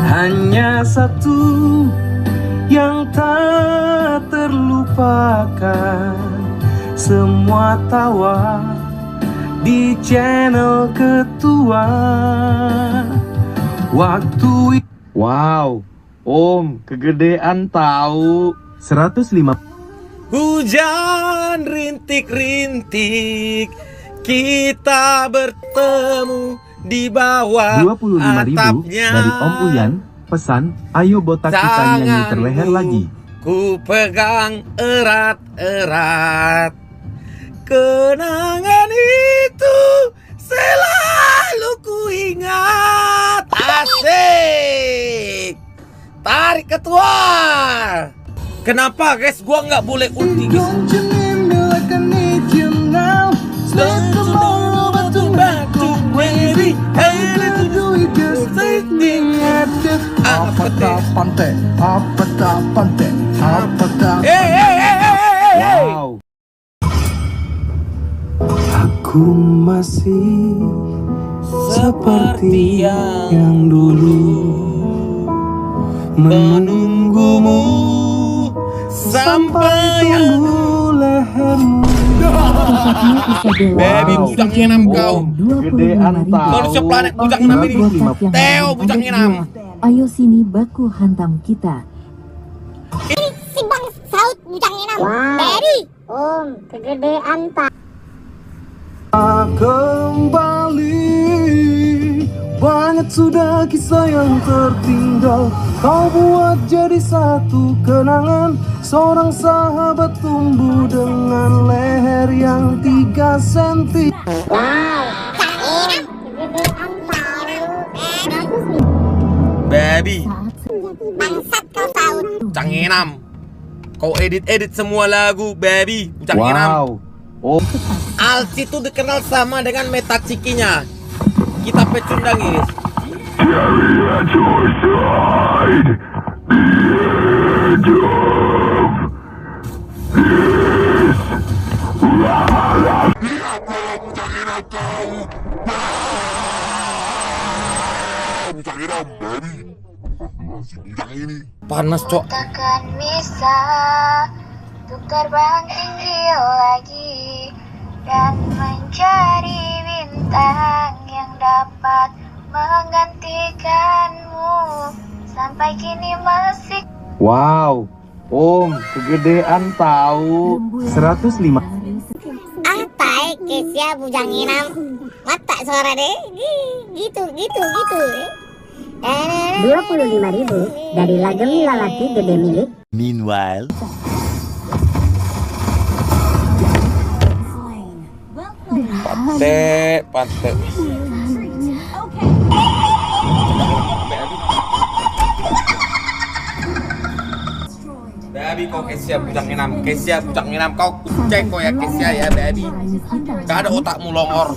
Hanya satu yang tak terlupakan, semua tawa di channel ketua. Waktu Wow, Om, kegedean tahu. 105. Hujan rintik-rintik, kita bertemu di bawah 25.000 atapnya. dari Om Uyan. Pesan, ayo botak kita nyanyi terleher lagi. Ku pegang erat-erat, kenangan itu selalu ku ingat. Asik. Tarik ketua. Kenapa guys gua nggak boleh ulti guys? Wow. Aku masih seperti yang dulu, menunggumu sampai aku lehermu. Baby bujang enam kau. Gedean tahu. Manusia planet bujang enam ini. Teo bujang enam. Ayo sini baku hantam kita. Ini si Bang Saud bujang enam. Baby. Om, kegedean tak. Kembali, banyak sudah kisah yang tertinggal. Kau buat jadi satu kenangan. Seorang sahabat tumbuh dengan leher yang 3 senti. Wow, kegedean tahu. Baby Bangsat kau Saud. bujang enam. Kau edit semua lagu baby bujang enam. Wow, Om. Alci itu dikenal sama dengan metacikinya. Kita pecundangi guys. Panas cok. Takkan bisa untuk terbang tinggi lagi dan mencari bintang yang dapat menggantikanmu. Sampai kini masih. Wow, Om, kegedean tahu. 105. Angtai Kesia bujang enam. Mata suara deh. Gitu. 25.000 dari Lagem Lalaki Gede Milik. Meanwhile, Pante. Baby kau Kesia bujang enam kau kucek kau ya Kesia ya baby. Gak ada otakmu longor.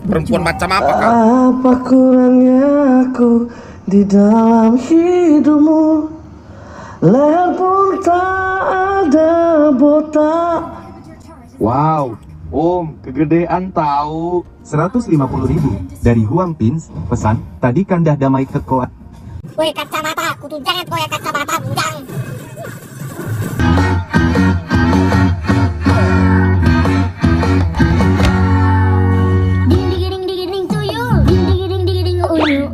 Perempuan macam apa kau? Apa kurangnya aku di dalam hidupmu? Leher pun tak ada botak. Wow, Om, kegedean tahu. 150.000 dari Huang Pins. Pesan, tadi kandah damai ke koat. Woi kacamata, kutu jangan kau ya kacamata bujang. Ding tuyul, ding uyul.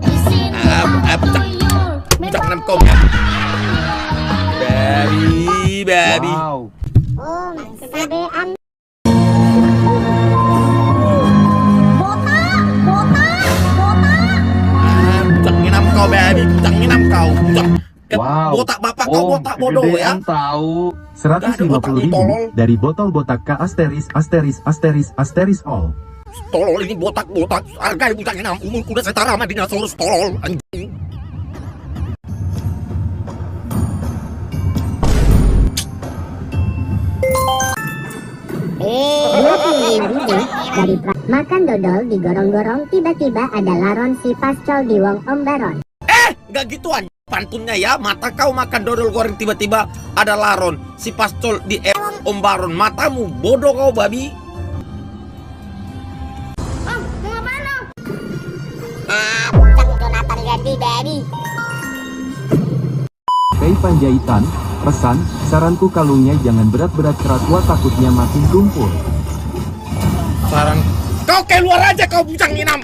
Bujang enam kau ya. Baby. Wow, Om, kegedean. Bujang enam kau baby, bujang enam kau. wow. Botak bapak kau Om, botak bodoh ya. kegedean tahu. 150.000 dari botol-botak K *** all. Tolol ini botak hargai bujang enam. Umur kuda setara sama dinosaurus tolol anjing. Dari makan dodol digorong-gorong, tiba-tiba ada laron si pascol di wong Om Baron. Gak gituan pantunnya ya. Mata kau makan dodol goreng tiba-tiba ada laron si pascol di Om Baron. Matamu bodoh kau babi. Om, mau ngapain Om? Bujang Jonathan Gandhi baby. Panjaitan, pesan, saranku kalungnya jangan berat-berat kerakua takutnya makin tumpul. Saran kau keluar aja kau bujang inam.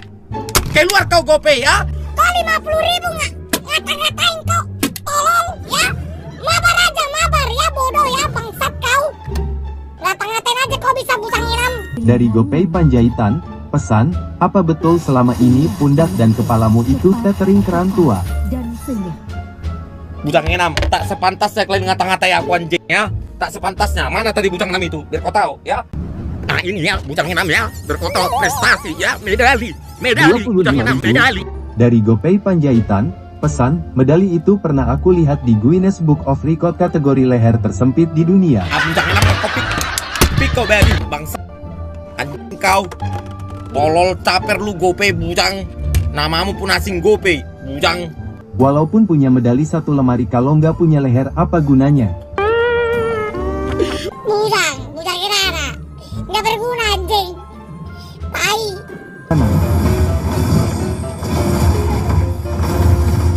Keluar kau GoPay ya. Kau 50.000 ngata-ngatain kau. Tolong ya. Mabar aja, mabar ya, bodoh ya, bangsat kau. Ngata-ngatain aja kau bisa bujang inam. Dari GoPay Panjaitan, pesan, apa betul selama ini pundak dan kepalamu itu tethering kerantua? Dan senyum. Bujang enam, tak sepantasnya kalian ngata-ngatai aku anjing ya. Tak sepantasnya. Mana tadi bujang enam itu? Biar kau tahu ya. Nah ini ya bujang enam ya. Biar kau tahu prestasi ya. Medali bujang enam, medali. Dari GoPay Panjaitan, pesan, medali itu pernah aku lihat di Guinness Book of Record kategori leher tersempit di dunia. Bujang enam kau piko baby bangsa. Anjing kau. Tolol caper lu GoPay bujang. Namamu pun asing GoPay bujang. Walaupun punya medali satu lemari kalau nggak punya leher apa gunanya? Bujang Irana. Nggak berguna anjing. Tai.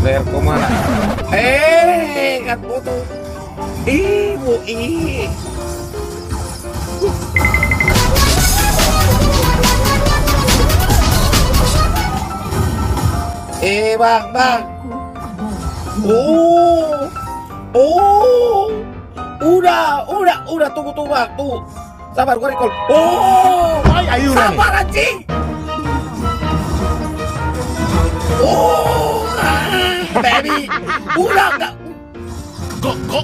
Leher kau mana? Kat foto. Ibu bang. Udah tunggu bang, tuh. Sabar gua recall. Ayo sabar anjing. Baby, udah enggak. Kok.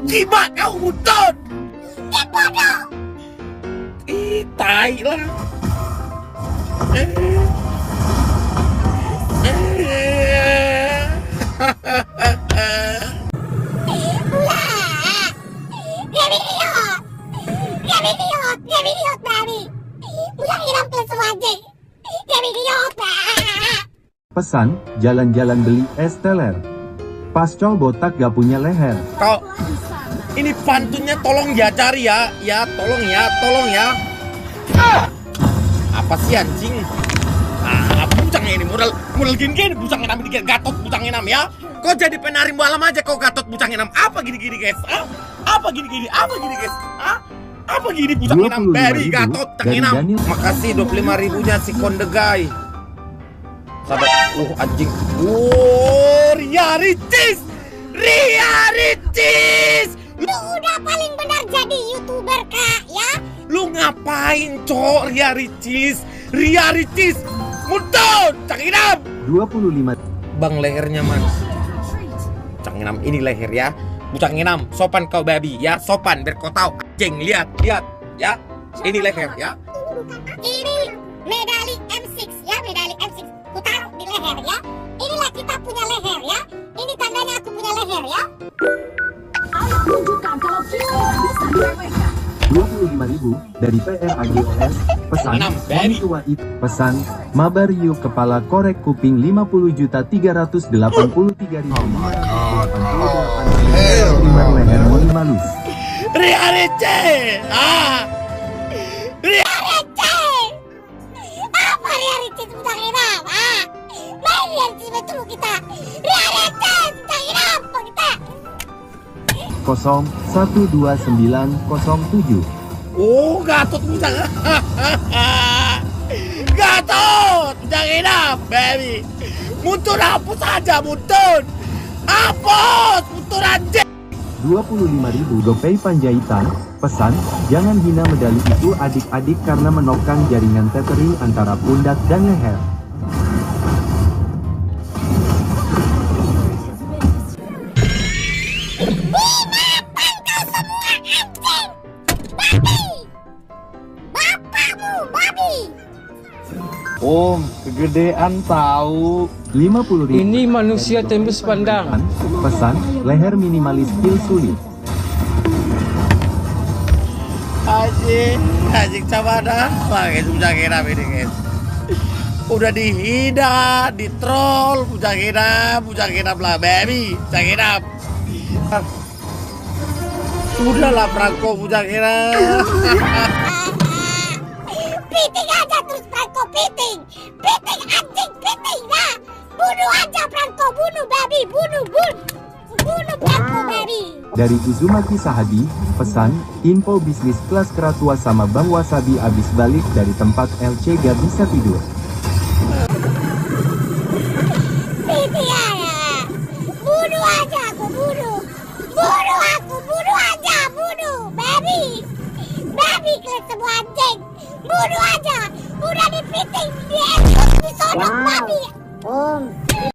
Gimana kau buton? Ya bodoh. Tai lah. Dia idiot babi. Bujang inam plus anjing. Dia idiot. Pesan, jalan-jalan beli es teler. Pascol botak gak punya leher. Kau ini pantunnya tolong ya cari ya. Tolong ya. Apa sih anjing? Bujang ini modal gini bujang enam dikit gatot bujang enam ya. Kau jadi penari malam aja kau gatot bujang enam. Apa gini guys? Apa gini guys? Apa gini bujang enam? Baby gatot bujang enam. Makasih 25.000-nya si Kondegai. Sabar. Anjing. Ria Ricis. Lu udah paling benar jadi YouTuber kak ya. Lu ngapain cok Ria Ricis? Muntun Canginam 25. Bang lehernya man. Canginam ini leher ya. Bujang enam, sopan kau baby ya, sopan biar kau tahu. Anjing lihat ya. Ini leher ya. Ini medali M6 ya, medali M6. Ku taruh di leher ya. Inilah kita punya leher ya. Ini tandanya aku punya leher ya. Ayo tunjukkan kalau kita bisa diremehkan. 25.000 dari PRAGOS. Pesan, Enam, orang tua itu. Pesan, mabar yuk kepala korek kuping 50.383.000. Oh my god. Leher minimalis. Ria Ricis. Ria Ricis. Apa Ria Ricis bujang enam? Main Ria Ricis betul kita. Ria Ricis bujang enam apa kita? 012907. Gatot bujang. Gatot bujang enam baby. Muntun hapus aja muntun anjing. 25.000 GoPay Panjaitan. Pesan, jangan hina medali itu adik-adik karena menopang jaringan tethering antara pundak dan leher. Om, kegedean tahu. 50.000. Ini manusia tembus pandang. Pesan, leher minimalis skill sulit. Anjing coba dah guys, bujang enam ini guys. Udah dihina, ditroll, bujang enam lah baby, bujang enam. Udahlah Franco bujang enam. Piting aja terus Franco, piting anjing, piting lah. Bunuh aja Franco, baby, bunuh aku baby. Dari Uzumaki Sahabi, pesan, info bisnis kelas keratua sama Bang Wasabi abis balik dari tempat LC gak bisa tidur. Tiara, bunuh aja aku, bunuh aja, baby ke semua anjing, bunuh aja, udah dipiting, disodok babi.